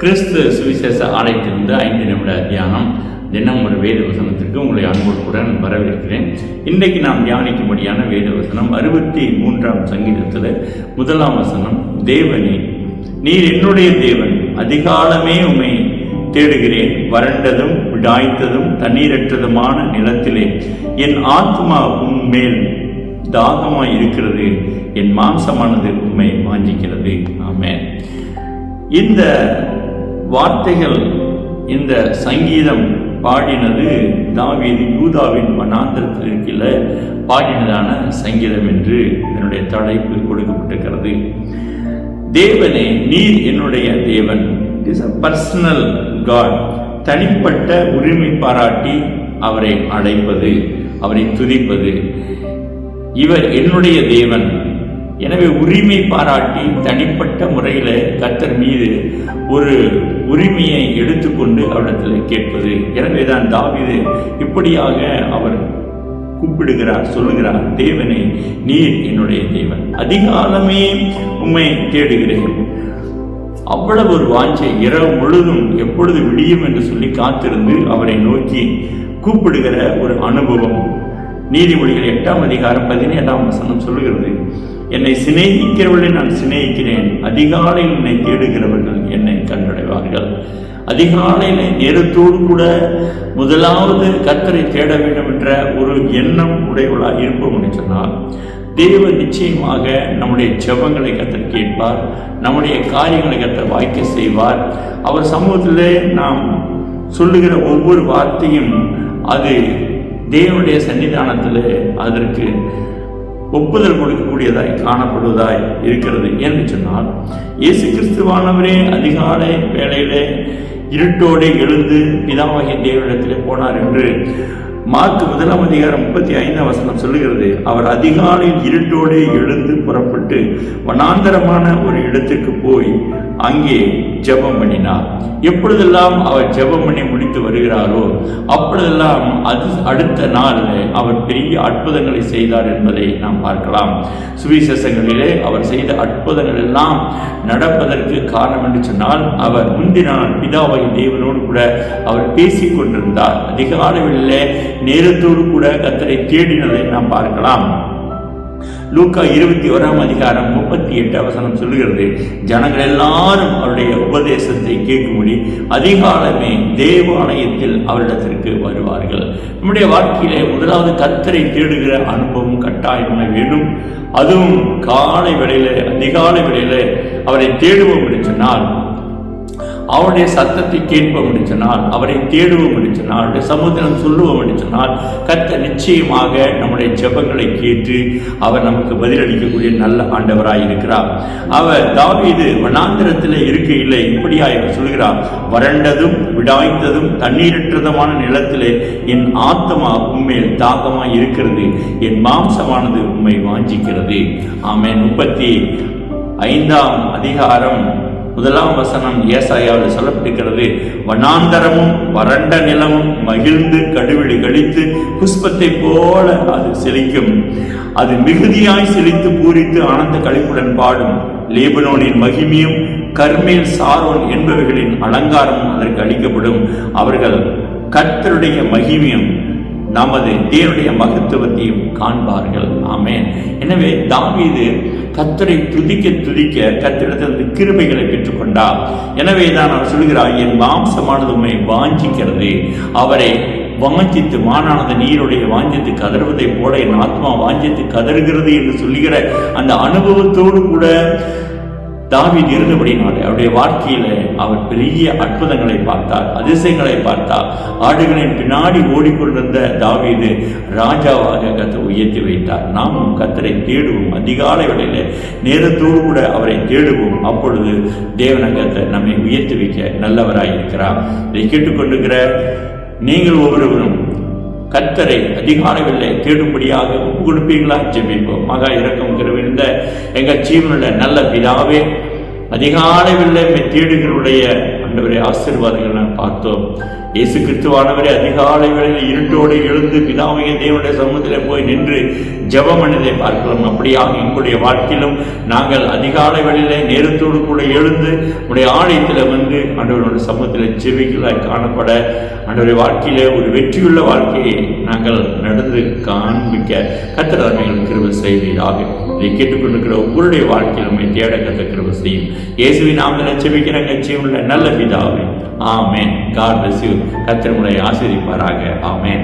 கிறிஸ்து சுவிசேஷ ஆலயத்திலிருந்து 5 நிமிட தியானம். தினம் ஒரு வேத வசனத்திற்கு உங்களை அன்புடன் வரவேற்கிறேன். இன்றைக்கு நாம் தியானிக்கும்படியான வேத வசனம் 63ஆம் சங்கீதத்தில் 1ஆம் வசனம். தேவனே, நீர் என்னுடைய தேவன், அதிகாலமே உம்மை தேடுகிறேன். வறண்டதும் விடாய்த்ததும் தண்ணீரற்றதுமான நிலத்திலே என் ஆத்மா உம்மேல் தாகமாய் இருக்கிறது, என் மாம்சமானது உம்மை வாஞ்சிக்கிறது. ஆமென். இந்த வார்த்தைகள், இந்த சங்கீதம் பாடினது தாவீது யூதாவின் வனாந்திரத்தில் இருக்கிற பாடினதான சங்கீதம் என்று இதனுடைய தலைப்பு கொடுக்கப்பட்டிருக்கிறது. தேவனே, நீர் என்னுடைய தேவன். It is a personal god. தனிப்பட்ட உரிமை பாராட்டி அவரை அழைப்பது, அவரை துதிப்பது. இவர் என்னுடைய தேவன். எனவே உரிமை பாராட்டி தனிப்பட்ட முறையில் கர்த்தர் மீது ஒரு உரிமையை எடுத்துக்கொண்டு அவரிடத்தில் கேட்பது. எனவே தான் தாவீது இப்படியாக அவர் கூப்பிடுகிறார், சொல்லுகிறார், தேவனே, நீர் என்னுடைய தேவன், அதிகாலமே உம்மை தேடுகிறேன். அவ்வளவு ஒரு வாஞ்சை, இரவு முழுதும் எப்பொழுது விடியும் என்று சொல்லி காத்திருந்து அவரை நோக்கி கூப்பிடுகிற ஒரு அனுபவம். நீதிமொழிகள் 8ஆம் அதிகாரம் 17ஆம் வசனம் சொல்லுகிறது, என்னை சிநேகிக்கிறவர்களை நான் சிநேகிக்கிறேன், அதிகாலையில் என்னை தேடுகிறவர்கள் என்னை கண்டடைவார்கள். அதிகாலையில் நேரத்தோடு கூட முதலாவது கர்த்தரை தேட வேண்டும் என்ற ஒரு எண்ணம் உடையவளாக இருப்போம் என்று சொன்னால் தேவன் நிச்சயமாக நம்முடைய ஜெபங்களை கர்த்தர் கேட்பார், நம்முடைய காரியங்களை கர்த்தர் வாய்க்க செய்வார். அவர் சமூகத்திலே நாம் சொல்லுகிற ஒவ்வொரு வார்த்தையும் அது தேவனுடைய சன்னிதானத்தில் அதற்கு ஒப்புதல் கொடுக்கக்கூடியதாய் காணப்படுவதாய் இருக்கிறது. என்று சொன்னால் இயேசு கிறிஸ்துவானவரே அதிகாலை வேளையிலே இருட்டோடு எழுந்து பிதாவாகிய தேவனிடத்திலே போனார் என்று மார்க் 1ஆம் அதிகாரம் 35ஆம் வசனம் சொல்லுகிறது. அவர் அதிகாலையில் இருட்டோடு எழுந்து புறப்பட்டு வனாந்தரமான ஒரு இடத்திற்கு போய் அங்கே ஜெபம் பண்ணினார். எப்பொழுதெல்லாம் அவர் ஜெபம் பண்ணி முடித்து வருகிறாரோ அப்பொழுதெல்லாம் அடுத்த நாள் அவர் பெரிய அற்புதங்களை செய்தார் என்பதை நாம் பார்க்கலாம். சுவிசேஷங்களிலே அவர் செய்த அற்புதங்கள் எல்லாம் நடப்பதற்கு காரணம் என்று சொன்னால் அவர் முந்தின நாள் பிதாவாகிய தேவனோடு கூட அவர் பேசிக் கொண்டிருந்தார். அதிகாலையிலே நேரத்தோடு கூட கர்த்தரை தேடினதை நாம் பார்க்கலாம். லூக்கா 21ஆம் அதிகாரம் 38ஆம் வசனம் சொல்லுகிறது, ஜனங்கள் எல்லாரும் அவருடைய உபதேசத்தை கேட்கும்படி அதிகாலமே தேவாலயத்தில் அவரிடத்திற்கு வருவார்கள். நம்முடைய வாழ்க்கையிலே முதலாவது கர்த்தரை தேடுகிற அனுபவம் கட்டாயமாக வேண்டும். அதுவும் காலை வேளையில, அதிகாலை வேளையில அவரை தேடுவோம் என்று சொன்னால், அவருடைய சத்தத்தை கேட்போம் என்று சொன்னால், அவரை தேடுவோம் என்று சொன்னால், அவருடைய சமுத்திரம் சொல்லுவோம் என்று சொன்னால் கர்த்தர் நிச்சயமாக நம்முடைய ஜெபங்களை கேட்டு அவர் நமக்கு பதிலளிக்கக்கூடிய நல்ல ஆண்டவராய் இருக்கிறார். அவர் தாவீது வனாந்திரத்தில் இருக்கையிலே இப்படியாக சொல்கிறார், வறண்டதும் விடாய்த்ததும் தண்ணீரற்றதுமான நிலத்திலே என் ஆத்மா உம்மேல் தாகமாய் இருக்கிறது, என் மாம்சமானது உம்மை வாஞ்சிக்கிறது. ஆமென். 35ஆம் அதிகாரம் 1ஆம் வசனம் ஏசாயாவில் சொல்லப்பட்டிருக்கிறது, வனாந்தரமும் வறண்ட நிலமும் மகிழ்ந்து கடுவிழி கழித்து புஷ்பத்தை போல அது செழிக்கும், அது மிகுதியாய் செழித்து பூரித்து ஆனந்த களிப்புடன் பாடும். லேபனோனின் மகிமையும் கர்மேல் சாரோன் என்பவர்களின் அலங்காரமும் அதற்கு அளிக்கப்படும். அவர்கள் கர்த்தருடைய மகிமையும் நமது தேவனுடைய மகத்துவத்தையும் காண்பார்கள். ஆமென். எனவே தாவீது கர்த்தரை துதிக்க துதிக்க கர்த்தரிடத்திலிருந்து கிருபைகளை பெற்றுக்கொண்டார். எனவே தான் அவர் சொல்கிறார், என் மாம்சமானது உம்மை வாஞ்சிக்கிறது. அவரை வாஞ்சித்து, மானானது நீருடைய வாஞ்சித்து கதறுவதை போல என் ஆத்மா வாஞ்சித்து கதறுகிறது என்று சொல்லுகிற அந்த அனுபவத்தோடு கூட தாவீது இருந்தபடினாலே அவருடைய வாழ்க்கையில அவர் பெரிய அற்புதங்களை பார்த்தார், அதிசயங்களை பார்த்தார். ஆடுகளின் பின்னாடி ஓடிக்கொண்டிருந்த தாவீது ராஜாவாக கர்த்தர் உயர்த்தி வைத்தார். நாமும் கர்த்தரை தேடுவோம், அதிகாலை வேளையில நேரத்தோடு கூட அவரை தேடுவோம். அப்பொழுது தேவன கர்த்தர் நம்மை உயர்த்தி வைக்க நல்லவராய் இருக்கிறார். இதை கேட்டுக்கொண்டிருக்கிற நீங்கள் ஒவ்வொருவரும் கர்த்தரை அதிகாலையில் தேடும்படியாக ஒப்பு கொடுப்பீங்களா? ஜெபிப்போம். மகா இரக்கம் கிருபையுள்ள எங்கள் ஜீவனுள்ள நல்ல பிதாவே, அதிகாலையில் தேடுகளுடைய ஆண்டவரே ஆசீர்வாதங்கள் நான் பார்த்தோம். இயேசு கிறிஸ்துவானவரே அதிகாலை வேளையில் இருட்டோடு எழுந்து பிதாவைய தேவனுடைய சமூகத்தில் போய் நின்று ஜெபம் பண்ணதை பார்க்கிறோம். அப்படியாக எங்களுடைய வாழ்க்கையிலும் நாங்கள் அதிகாலை வேளையிலே நேரத்தோடு கூட எழுந்து உடைய ஆலயத்தில் வந்து ஆண்டவருடைய சமூகத்தில் ஜெபிக்கலாய் காணப்பட ஆண்டவருடைய வாழ்க்கையிலே ஒரு வெற்றியுள்ள வாழ்க்கையை நாங்கள் நடந்து காண்பிக்க கர்த்தர் எங்களுக்கு கிருபை செய்வீராக. இதை கேட்டுக்கொண்டிருக்கிற ஒவ்வொருடைய வாழ்க்கையிலுமே தேட கர்த்தர் கிருபை செய்யும். இயேசுவின் நாமத்தில் ஜெபிக்கிற கட்சியுள்ள நல்ல பிதாவே, ஆமென். God bless you. கர்த்தர் உங்களை ஆசீர்வதிப்பாராக. ஆமென்.